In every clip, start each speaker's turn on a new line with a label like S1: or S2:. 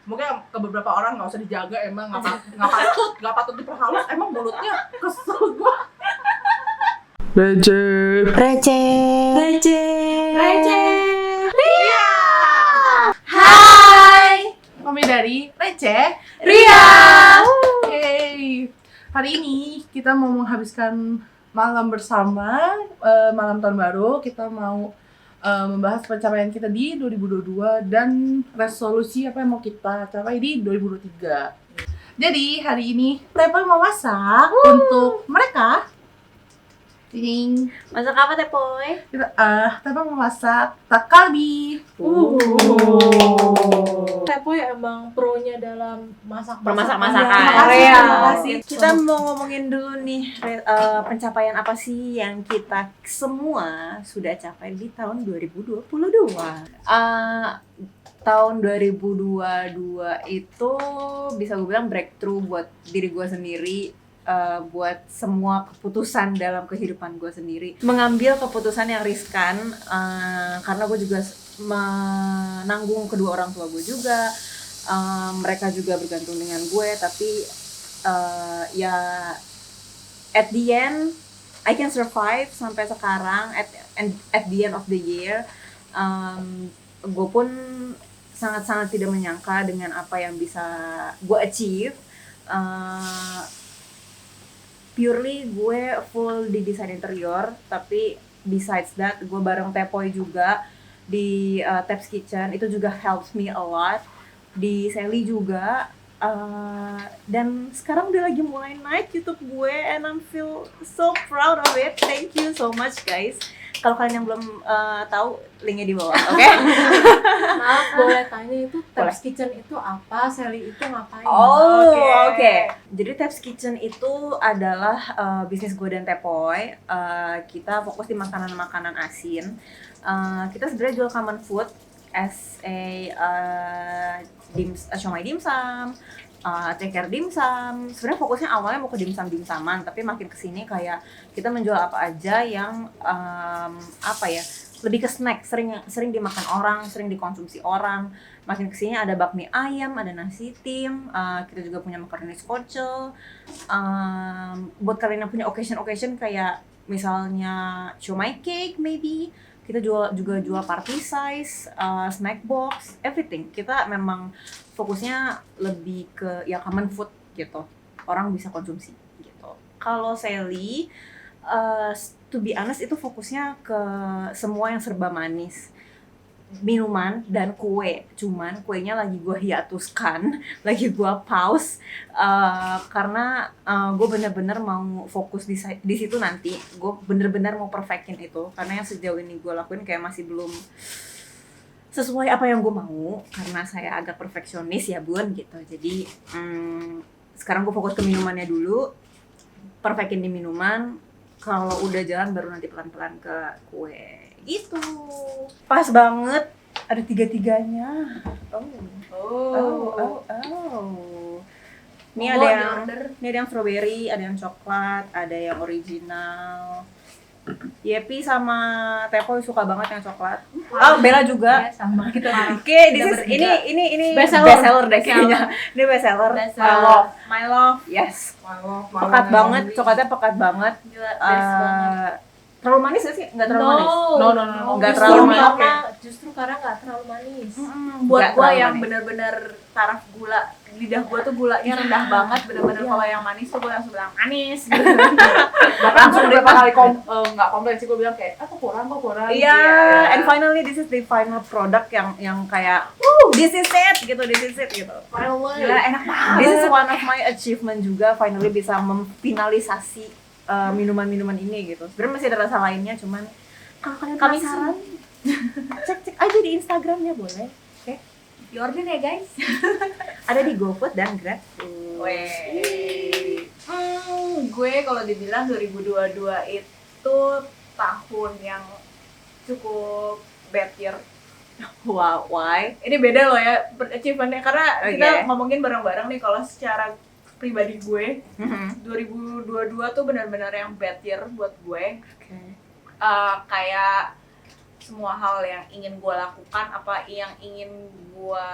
S1: Mungkin ke beberapa orang nggak usah dijaga, emang nggak patut diperhalus, emang mulutnya kesel gua.
S2: Receh.
S1: Ria.
S3: Hai,
S1: Kami dari Receh
S3: Ria.
S1: Yeay. Hari ini kita mau menghabiskan malam bersama, malam tahun baru. Kita mau membahas pencapaian kita di 2022 dan resolusi apa yang mau kita capai di 2023. Jadi hari ini Tepoy mau masak untuk mereka. Ting.
S3: Masak apa Tepoy?
S1: Tepoy mau masak takalbi.
S4: Tepoy emang pronya dalam
S3: Masak-masakan.
S4: Korea.
S3: Terima kasih. Kita mau ngomongin dulu nih pencapaian apa sih yang kita semua sudah capai di tahun 2022. Tahun 2022 itu bisa gue bilang breakthrough buat diri gue sendiri, buat semua keputusan dalam kehidupan gue sendiri. Mengambil keputusan yang riskan, karena gue juga menanggung kedua orang tua gue juga. Mereka juga bergantung dengan gue, tapi ya at the end I can survive sampai sekarang. At the end of the year, gue pun sangat-sangat tidak menyangka dengan apa yang bisa gue achieve. Purely gue full di desain interior, tapi besides that gue bareng Tepoy juga di Tep's Kitchen, itu juga helps me a lot. Di Sally juga, dan sekarang udah lagi mulai naik YouTube gue, and I feel so proud of it. Thank you so much guys. Kalau kalian yang belum tahu, linknya di bawah, oke?
S4: Maaf, boleh tanya itu Tep's Kitchen itu apa? Sally itu ngapain?
S3: Oke. Jadi Tep's Kitchen itu adalah bisnis gue dan Tepoy. Kita fokus di makanan-makanan asin. Kita sebenarnya jual common food as a siomay dimsum, ceker dimsum. Sebenarnya fokusnya awalnya mau ke dimsaman, tapi makin kesini kayak kita menjual apa aja yang lebih ke snack, sering dimakan orang, sering dikonsumsi orang. Makin kesini ada bakmi ayam, ada nasi tim, kita juga punya makaroni skocel. Buat kalian yang punya occasion kayak misalnya siomay cake maybe, kita juga jual party size, snack box, everything. Kita memang fokusnya lebih ke ya common food gitu, orang bisa konsumsi gitu. Kalau Sally, to be honest itu fokusnya ke semua yang serba manis, minuman dan kue. Cuman kuenya lagi gue hiatuskan, lagi gue pause, karena gue bener-bener mau fokus di situ nanti. Gue bener-bener mau perfectin itu, karena yang sejauh ini gue lakuin kayak masih belum sesuai apa yang gue mau, karena saya agak perfeksionis ya bun gitu. Jadi sekarang gue fokus ke minumannya dulu, perfectin di minuman. Kalau udah jalan baru nanti pelan-pelan ke kue gitu. Pas banget ada tiga-tiganya. Ini ada yang strawberry, ada yang coklat, ada yang original. Yepi sama Tepoy suka banget yang coklat. Bella juga.
S4: Ya, sama kita.
S3: Oke, ini best seller deh kayaknya. Ini best seller. My love. Yes. Pekat banget, coklatnya pekat banget.
S4: Best banget.
S3: Terlalu manis gak sih? Nggak terlalu manis.
S1: No.
S3: Nggak terlalu manis.
S4: Justru karena nggak terlalu manis.
S3: Buat
S4: Buat gua yang bener-bener taraf gula, lidah gua tuh gulanya rendah banget, bener-bener kalau yang manis tuh gua langsung bilang manis gitu.
S1: Bahkan aku beberapa kali nggak komplain sih, gue bilang kayak kok kurang.
S3: Iya, and finally this is the final product yang kayak this is it gitu. Gila, enak banget. This is one of my achievement juga, finally bisa memfinalisasi minuman-minuman ini gitu. Sebenarnya masih ada rasa lainnya, cuman kalau kalian penasaran, cek aja di Instagramnya boleh. Oke.
S4: Di order ya guys.
S3: Ada di GoFood dan GrabFood.
S4: Gue kalau dibilang 2022 itu tahun yang cukup bad year.
S3: Wow, why?
S4: Ini beda loh ya achievementnya, karena
S3: Okay.
S4: kita ngomongin bareng-bareng nih. Kalau secara pribadi gue, 2022 tuh benar-benar yang bad year buat gue.
S3: Okay.
S4: Kayak semua hal yang ingin gue lakukan, apa yang ingin gue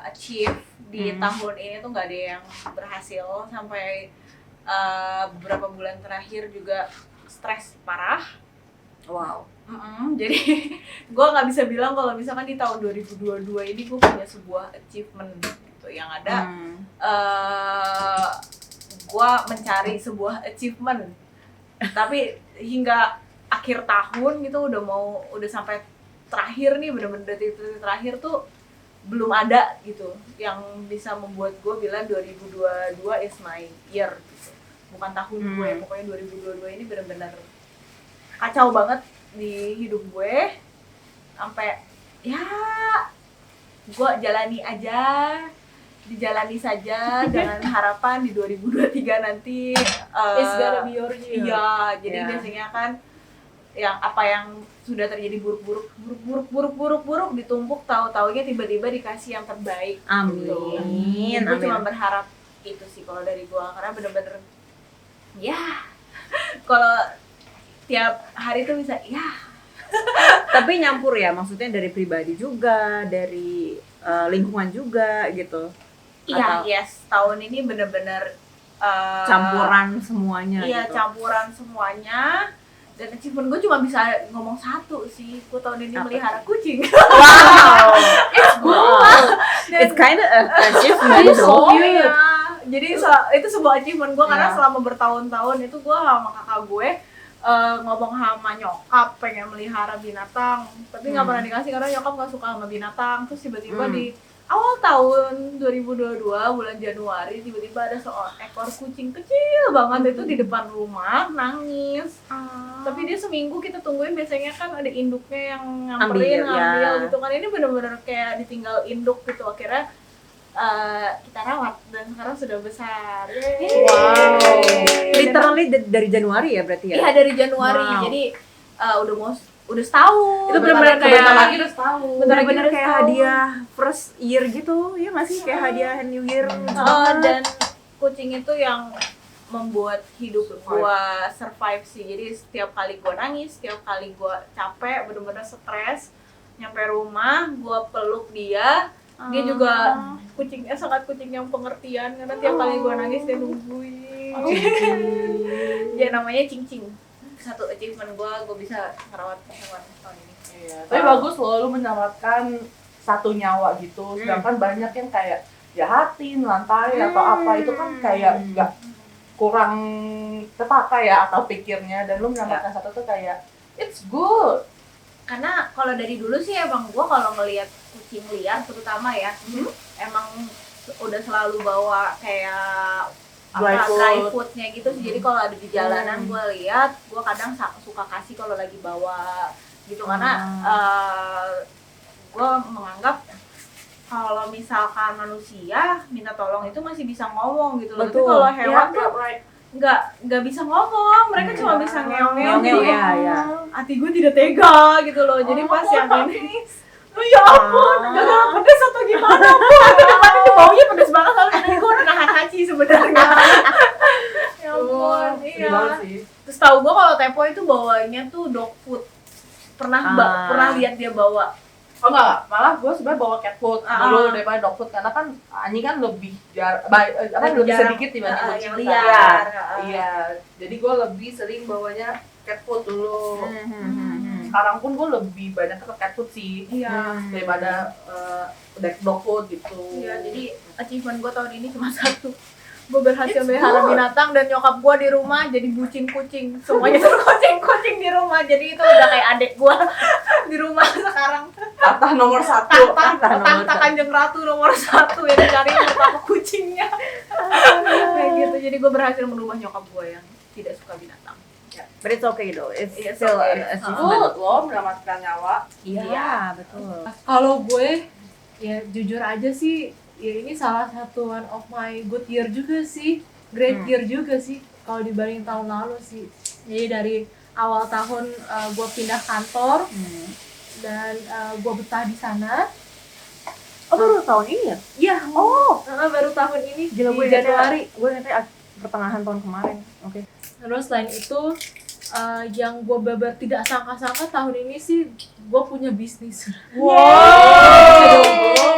S4: achieve di tahun ini tuh nggak ada yang berhasil sampai beberapa bulan terakhir juga stres parah.
S3: Wow.
S4: Jadi gue nggak bisa bilang kalau misalkan di tahun 2022 ini gue punya sebuah achievement gitu yang ada. Gue mencari sebuah achievement, tapi hingga akhir tahun gitu udah sampai terakhir nih, bener-bener detik terakhir tuh belum ada gitu yang bisa membuat gue bilang 2022 is my year gitu. Bukan tahun gue, pokoknya 2022 ini bener-bener kacau banget di hidup gue, sampai ya gue jalani aja, dijalani saja dengan harapan di 2023 nanti
S1: It's gonna be your year.
S4: Iya, jadi biasanya kan yang apa yang sudah terjadi buruk ditumpuk, tahu-taunya tiba-tiba dikasih yang terbaik.
S3: Amin.
S4: Gitu. Gue cuma berharap itu sih kalau dari gue, karena bener-bener ya kalau tiap hari tuh bisa ya.
S3: Tapi nyampur ya, maksudnya dari pribadi juga, dari lingkungan juga gitu.
S4: Iya, yes. Tahun ini bener-bener
S3: campuran semuanya.
S4: Iya,
S3: gitu.
S4: campuran semuanya. Dan achievement gue cuma bisa ngomong satu sih. Gue tahun ini melihara kucing.
S3: Wow.
S4: It's good.
S3: Wow. It's kind of achievement though.
S4: Iya. Jadi itu sebuah achievement gue karena selama bertahun-tahun itu gue sama kakak gue ngomong sama nyokap pengen melihara binatang, tapi nggak pernah dikasih karena nyokap nggak suka sama binatang. Terus tiba-tiba di awal tahun 2022 bulan Januari tiba-tiba ada seekor kucing kecil banget itu di depan rumah nangis. Tapi dia seminggu kita tungguin, biasanya kan ada induknya yang ngambil gitu kan. Ini benar-benar kayak ditinggal induk gitu. Akhirnya kita rawat dan sekarang sudah besar.
S3: Wow. Literally dari Januari ya berarti ya?
S4: Iya, dari Januari.
S3: Wow.
S4: Jadi udah setahun.
S3: Itu benar-benar kayak
S1: lagi udah setahun.
S3: benar-benar kayak hadiah first year gitu ya, masih kayak hadiah New Year.
S4: Dan kucing itu yang membuat hidup gua survive sih. Jadi setiap kali gua nangis, setiap kali gua capek, benar-benar stres, nyampe rumah gua peluk dia. Dia juga kucingnya sangat kucing yang pengertian, karena tiap kali gua nangis dia nungguin. Dia namanya Cing-Cing. Satu achievement gua bisa merawat hewan tahun ini.
S1: Iya. Tapi bagus loh lu menyelamatkan satu nyawa gitu. Sedangkan banyak yang kayak jahatin, lantai atau apa, itu kan kayak nggak kurang terpakai ya akal pikirnya, dan lu menyelamatkan satu tuh kayak it's good.
S4: Karena kalau dari dulu sih emang gue kalau ngelihat kucing liar terutama ya, emang udah selalu bawa kayak dry foodnya gitu sih. Jadi kalau ada di jalanan gue lihat, gue kadang suka kasih kalau lagi bawa gitu, karena gue menganggap kalau misalkan manusia minta tolong itu masih bisa ngomong gitu loh. Tapi kalau hewan tuh nggak bisa ngomong, mereka cuma bisa ngeong-ngeong gitu. Hati gue tidak tega gitu loh. Jadi pas yang ini, ya ampun, gak pedes atau gimana bu? Itu depannya tuh baunya pedes banget, soalnya tadi gue udah nahan haci sebenarnya. Ya ampun, iya. Terus tahu gue kalau Tepo itu bawanya tuh dog food. Pernah lihat dia bawa.
S1: Oh enggak, malah gue sebenarnya bawa cat food dulu daripada dog food, karena kan anjing kan lebih lebih sedikit dibanding kucing liar. Iya, jadi gue lebih sering bawanya cat food dulu. Sekarang pun gue lebih banyak ke cat food sih, daripada dog food gitu.
S4: Iya, jadi achievement gue tahun ini cuma satu. Gue berhasil melihara binatang, dan nyokap gue di rumah jadi bucin kucing. Semuanya tuh kucing di rumah, jadi itu udah kayak adik gue di rumah sekarang.
S1: Tahta nomor 1.
S4: Tahta Kanjeng Ratu nomor 1 yang dicari pertama kucingnya. Kayak gitu, jadi gue berhasil merubah nyokap gue yang tidak suka binatang.
S3: But it's okay though, it's
S4: still
S3: an
S1: Good loh, menyelamatkan nyawa.
S3: Iya, betul.
S2: Kalau gue, ya jujur aja sih, ya ini salah satu one of my good year juga sih, great year juga sih, kalau dibanding tahun lalu sih. Jadi dari awal tahun gue pindah kantor, dan gue betah di sana.
S3: Oh, baru tahun ini ya?
S2: Iya, baru tahun ini
S3: Gila,
S2: di
S3: gue
S2: Januari.
S3: Gue nanti pertengahan tahun kemarin. Oke.
S2: Terus selain itu, yang gue bener tidak sangka-sangka tahun ini sih gue punya bisnis.
S1: Wow.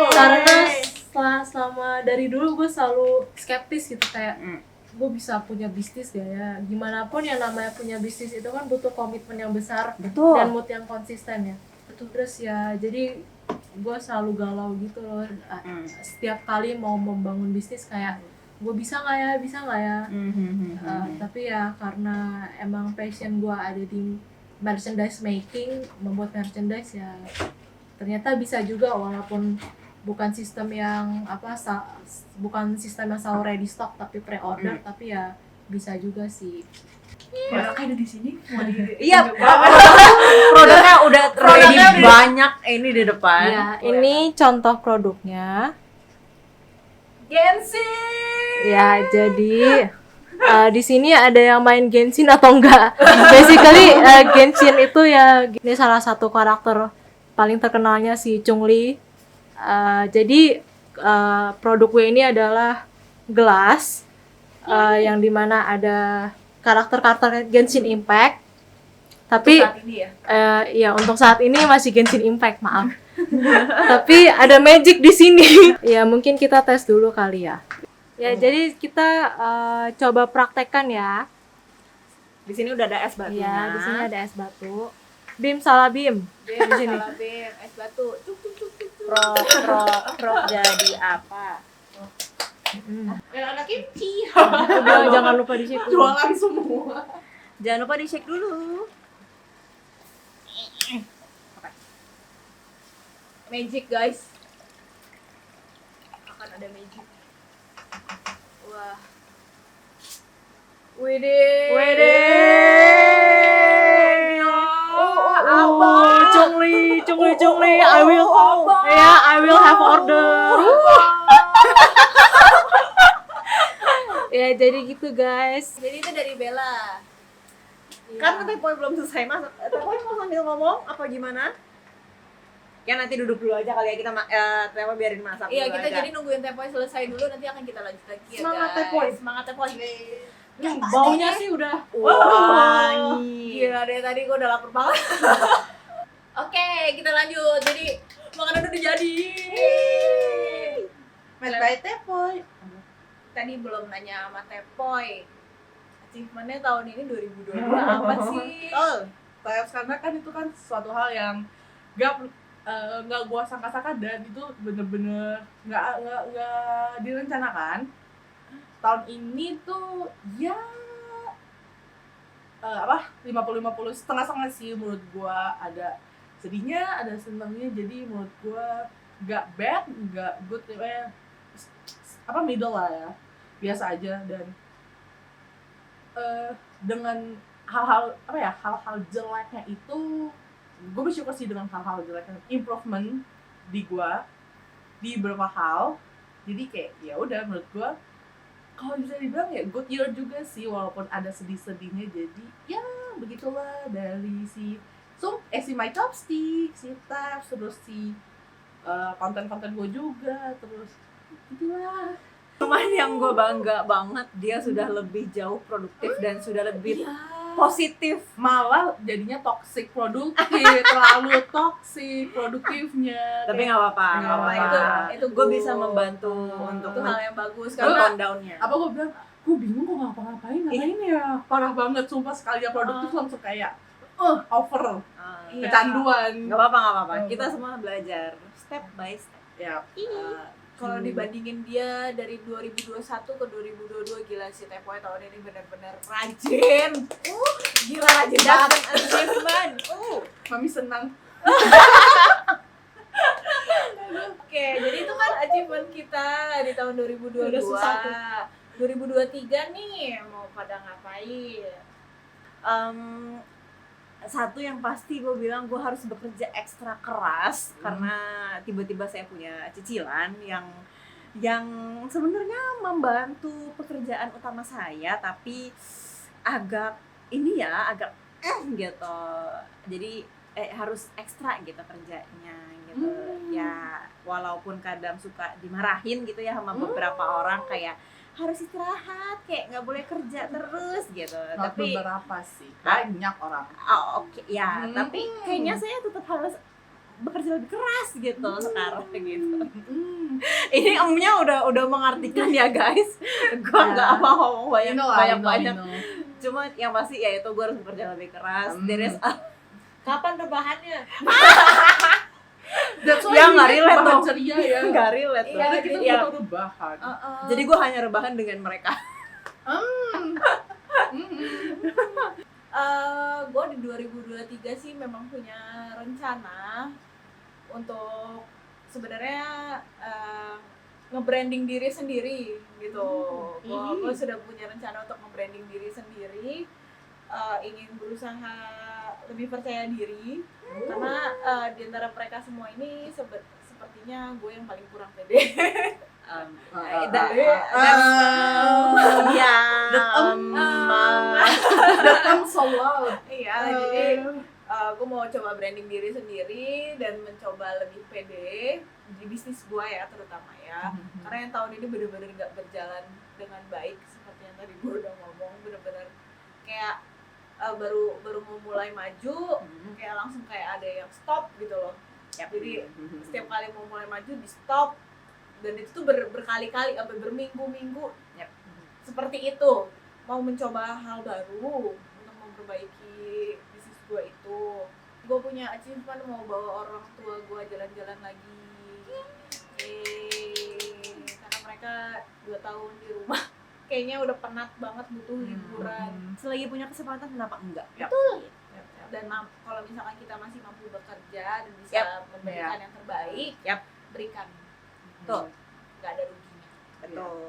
S2: Karena selama dari dulu gue selalu skeptis gitu kayak
S3: Hmm.
S2: gue bisa punya bisnis gak ya? Gimana pun yang namanya punya bisnis itu kan butuh komitmen yang besar
S3: Betul.
S2: dan mood yang konsisten ya. Terus ya jadi gue selalu galau gitu loh. Setiap kali mau membangun bisnis kayak gue bisa nggak ya, bisa nggak ya? Tapi ya karena emang passion gue ada di merchandise making, membuat merchandise ya ternyata bisa juga walaupun bukan sistem yang bukan sistem yang selalu ready stock tapi pre-order, tapi ya bisa juga sih.
S1: Produknya ada di sini. Mau di
S3: Iya, produknya udah ready banyak ini di depan.
S2: Ya, ini contoh produknya.
S1: Genshin.
S2: Ya, jadi di sini ada yang main Genshin atau enggak? Basically Genshin itu ya ini salah satu karakter paling terkenalnya si Chun-Li. Jadi produk W ini adalah gelas yang dimana ada karakter-karakter Genshin Impact. Tapi
S4: Saat ini ya.
S2: ya untuk saat ini masih Genshin Impact, maaf. Tapi ada magic di sini. Ya mungkin kita tes dulu kali ya. Ya jadi kita coba praktekkan ya.
S3: Di sini udah ada es batunya.
S2: Ya di sini ada es batu. Bim salah Bim. Di sini.
S4: Salah Bim, es batu. Cuk cuk cuk cuk.
S3: Prok jadi apa?
S4: Yang ada kimchi.
S2: Udah jangan lupa di situ.
S1: Jualan semua.
S3: Jangan lupa di shake dulu.
S4: Magic guys. Akan ada magic. Wah. Wede.
S2: Chun-Li, I will have order. Ya jadi gitu guys.
S4: Jadi itu dari Bella.
S3: Kan Tepoy belum selesai masak. Tepoy mau sambil ngomong apa gimana? Ya nanti duduk dulu aja kali ya kita Tepoy biarin masak
S4: Iya,
S3: dulu
S4: kita
S3: aja.
S4: jadi nungguin Tepoy selesai dulu, nanti akan kita lanjut lagi ya
S3: Semangat,
S4: guys.
S3: Tepoy.
S4: Semangat Tepoy.
S2: Baunya sih udah
S3: Wangi.
S4: Gila deh, tadi gue udah lapar banget. Oke, kita lanjut. Jadi makanan udah jadi.
S1: Made by Tepoy.
S4: Tadi belum nanya sama Tepoy. Achievementnya tahun ini 2022 apa sih?
S1: Oh, karena kan itu kan suatu hal yang nggak gua sangka-sangka dan itu bener-bener nggak direncanakan. Tahun ini tuh ya 50-50 setengah-setengah sih menurut gua, ada sedihnya ada senangnya, jadi menurut gua nggak bad nggak good, middle lah ya, biasa aja. Dan dengan hal-hal jeleknya itu gue bersyukur sih dengan hal-hal jeleknya, improvement di gua di beberapa hal. Jadi kayak ya udah, menurut gua kalau bisa dibilang ya good year juga sih, walaupun ada sedih-sedihnya. Jadi ya begitulah, dari si My Chopstick, si Tabs, terus si konten-konten gue juga, terus gitulah.
S3: Cuman yang gue bangga banget, dia sudah lebih jauh produktif dan sudah lebih positif.
S1: Malah jadinya toxic produktif, terlalu toxic produktifnya.
S3: Tapi nggak apa-apa,
S1: Nggak
S3: nggak
S1: apa-apa.
S3: apa-apa.
S4: Itu
S3: gue bisa membantu untuk
S4: Itu hal yang bagus
S3: tone
S4: karena
S3: down-nya.
S1: Apa gue bilang, gue bingung kok ngapain ya, parah banget sumpah. Sekali dia produktif langsung kayak over,
S4: Iya.
S1: kecanduan.
S3: Nggak apa-apa. Kita semua belajar step by step.
S1: Ya,
S4: kalau dibandingin dia dari 2021 ke 2022, gila sih Tepoy tahun ini benar-benar rajin. Gila rajin banget.
S3: Achievement.
S1: Mami senang.
S4: Oke, jadi itu kan achievement kita di tahun 2022.
S2: Udah susah tuh.
S4: 2023 nih mau pada ngapain?
S3: Satu yang pasti gue bilang gue harus bekerja ekstra keras karena tiba-tiba saya punya cicilan yang sebenarnya membantu pekerjaan utama saya, tapi agak gitu. Jadi harus ekstra gitu kerjanya gitu. Ya walaupun kadang suka dimarahin gitu ya sama beberapa orang, kayak harus istirahat, kayak nggak boleh kerja terus gitu. Tapi
S1: beberapa sih, banyak orang.
S3: oke ya, tapi kayaknya saya tetap harus bekerja lebih keras gitu sekarang gitu. Ini emnya udah mengartikan ya guys. Gue nggak apa ngomong banyak. Cuma yang pasti ya itu gue harus bekerja lebih keras.
S2: Kapan rebahannya?
S3: Ya nggak relate dong.
S1: Ceria ya.
S3: Nggak relate dong.
S1: Karena kita
S3: Ya,
S1: butuh rebahan.
S3: jadi gue hanya rebahan dengan mereka.
S4: Gue di 2023 sih memang punya rencana untuk sebenarnya nge-branding diri sendiri gitu. Gue sudah punya rencana untuk nge-branding diri sendiri, ingin berusaha lebih percaya diri karena di antara mereka semua ini sepertinya gue yang paling kurang pede.
S1: So loud.
S4: Iya, jadi gue mau coba branding diri sendiri dan mencoba lebih pede di bisnis gue ya terutama ya. Karena yang tahun ini bener-bener gak berjalan dengan baik seperti yang tadi gue udah ngomong, bener-bener kayak baru mau mulai maju, kayak langsung kayak ada yang stop gitu loh. Jadi setiap kali mau mulai maju di stop, dan itu tuh berkali-kali sampai berminggu-minggu. Seperti itu, mau mencoba hal baru untuk memperbaiki bisnis gue itu. Gue punya achievement mau bawa orang tua gue jalan-jalan lagi. Karena mereka 2 tahun di rumah kayaknya udah penat banget, butuh liburan.
S3: Selagi punya kesempatan kenapa enggak?
S4: Betul. Dan kalau misalkan kita masih mampu bekerja dan bisa memberikan yang terbaik, berikan.
S3: Betul.
S4: Gak ada ruginya.
S3: Betul.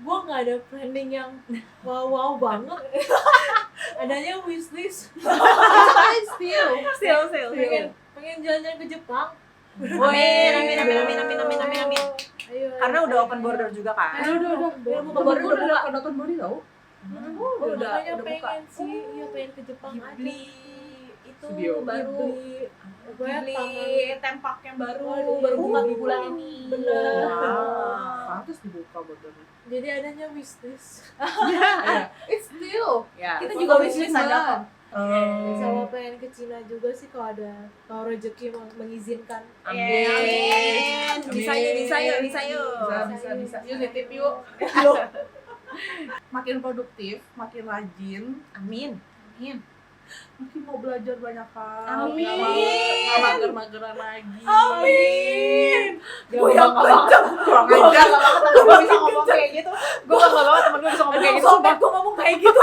S2: Gue nggak ada planning yang wow banget. Adanya wishlist.
S3: Still.
S2: Pengen jalan-jalan ke Jepang.
S3: Amin.
S2: Ayo,
S3: Karena udah open border juga kan.
S1: Udah.
S2: Buka
S1: Baru
S2: border
S1: udah nonton Bori tau.
S2: Makanya
S4: udah
S2: pengen sih, iya pengen ke Jepang aja.
S4: Ghibli itu
S1: Studio.
S4: baru
S2: Ghibli
S4: tempak yang baru
S2: Waduh.
S4: buka di bulan ini.
S2: Bener.
S1: Pantes dibuka bordernya.
S2: Jadi adanya wishlist.
S1: It's still.
S3: Ya.
S4: Kita juga wishlist ada kok.
S2: Sama pengen ke Cina juga sih kalau rezeki mengizinkan.
S3: Amin. Bisa yuk.
S1: Bisa. Yuk nitip yuk. Makin produktif, makin rajin,
S3: Amin.
S1: makin mau belajar banyak hal.
S3: Amin.
S1: Nggak mager-mageran lagi.
S3: Amin.
S1: Gue yang kenceng. Kurang ajar.
S3: Gue bisa ngomong kayak gitu. Gue bangga banget temen gue bisa ngomong kayak gitu.
S4: Sobat gue ngomong kayak gitu.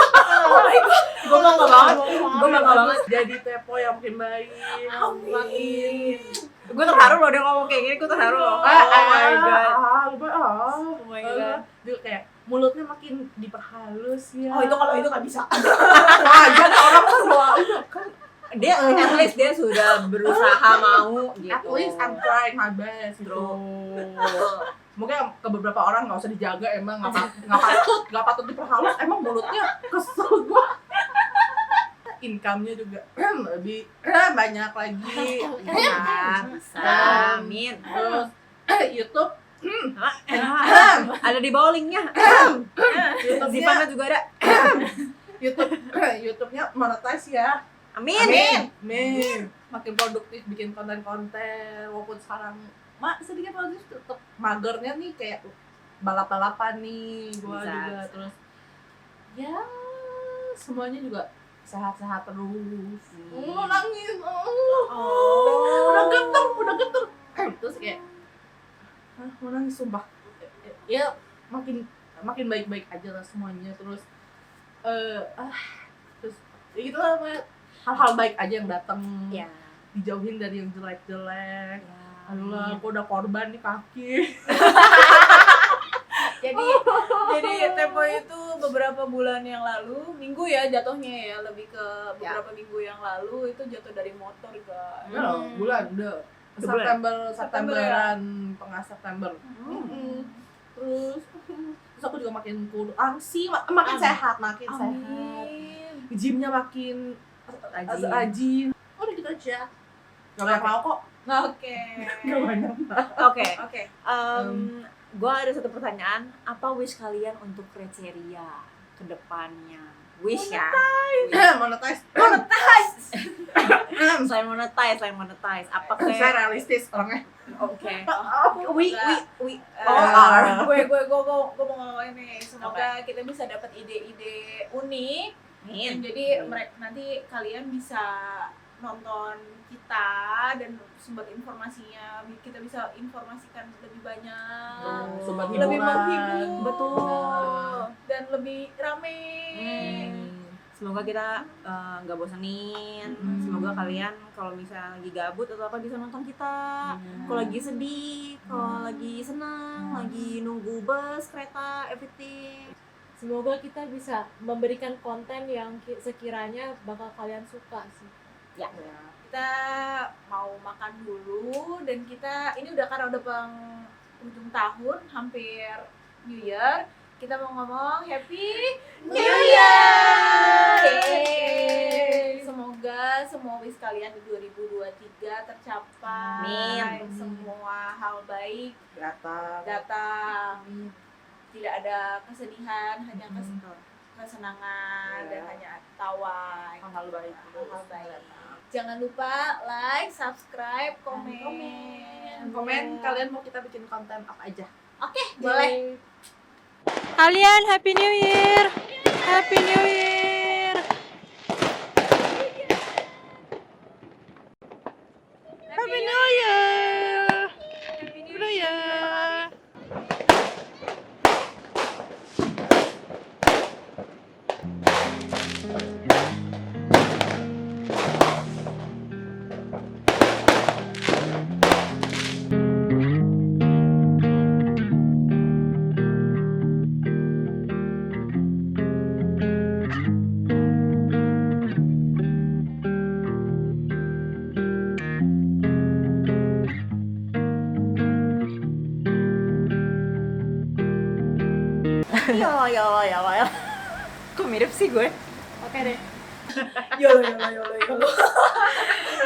S3: Gue bangga banget.
S1: Jadi tepo yang makin baik. Makin.
S3: Gue terharu loh dia ngomong kayak gini. Gue terharu loh. Oh my god.
S1: Dia kayak mulutnya makin diperhalus ya.
S4: Oh, itu kalau itu nggak bisa.
S1: Wajar orang kan doain kan.
S3: Dia at least dia sudah berusaha mau gitu.
S1: At least I'm trying my best gitu. Mungkin ke beberapa orang nggak usah dijaga, emang nggak patut diperhalus, emang mulutnya kesel gua. Income-nya juga lebih banyak lagi.
S3: Bisa. Amin.
S1: Terus YouTube
S3: Ada di bawah linknya. Zivana juga ada.
S1: YouTube-nya monetize ya.
S3: Amin.
S1: Makin produktif bikin konten-konten, walaupun sekarang sedikit produktif tetap magernya nih, kayak balap-balapan nih gua
S3: Bisa.
S1: juga. Terus ya semuanya juga sehat-sehat terus. Nangis. Udah geter. Terus kayak mau nangis sumpah. Ya makin baik-baik aja lah semuanya. Terus terus ya gitu lah, hal-hal baik aja yang datang.
S3: Ya.
S1: Dijauhin dari yang jelek-jelek.
S3: Ya.
S1: Aduh lah, aku udah korban nih kaki.
S4: Jadi Tempo itu beberapa bulan yang lalu, minggu ya jatuhnya ya, lebih ke beberapa minggu yang lalu itu jatuh dari motor guys.
S1: Bulan udah. Septemberan, tengah September. Terus aku juga makin kurang sih, makin sehat. Gymnya makin rajin. Udah gitu aja. Gak banyak mau kok.
S4: Oke.
S1: Gak banyak.
S3: Oke. Gue ada satu pertanyaan. Apa wish kalian untuk kriteria ke depannya? Wish ya.
S1: Monetize.
S3: Selain monetize. Apa
S1: Saya
S3: kayak
S1: realistis orangnya.
S3: Oke.
S4: We
S3: are.
S4: gue mau ngomong ini, semoga kita bisa dapat ide-ide unik. Dan jadi nanti kalian bisa nonton kita dan sumber informasinya kita bisa informasikan lebih banyak,
S1: Sumber
S4: lebih
S1: hiburan.
S4: menghibur,
S3: Betul.
S4: dan lebih rame.
S3: Semoga kita nggak bosenin.
S1: Hmm.
S3: Semoga kalian kalau misalnya lagi gabut atau apa bisa nonton kita. Kalau lagi sedih, kalau lagi senang, lagi nunggu bus, kereta, everything.
S2: Semoga kita bisa memberikan konten yang sekiranya bakal kalian suka sih.
S3: Ya.
S4: Kita mau makan dulu dan kita ini karena udah ujung tahun, hampir New Year. Kita mau ngomong Happy New Year. Yeay. Semoga semua wish kalian di 2023 tercapai.
S3: Amin.
S4: Semua hal baik
S1: Datang.
S4: tidak ada kesedihan, hanya kesenangan dan hanya tawa.
S1: Hal-hal baik.
S4: Hal baik. Jangan lupa like, subscribe, komen.
S1: Komen kalian mau kita bikin konten apa aja.
S4: Oke, boleh.
S2: Kalian Happy New Year. Happy New Year.
S1: Happy New Year. Happy New Year.
S3: Ya Allah. Kok mirip sih gue?
S2: Oke deh.
S3: Yolo.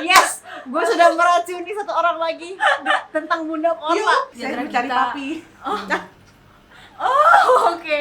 S3: Yes, gue sudah meracuni satu orang lagi tentang Bunda Korma.
S1: Saya mencari papi.
S3: Oh, oke.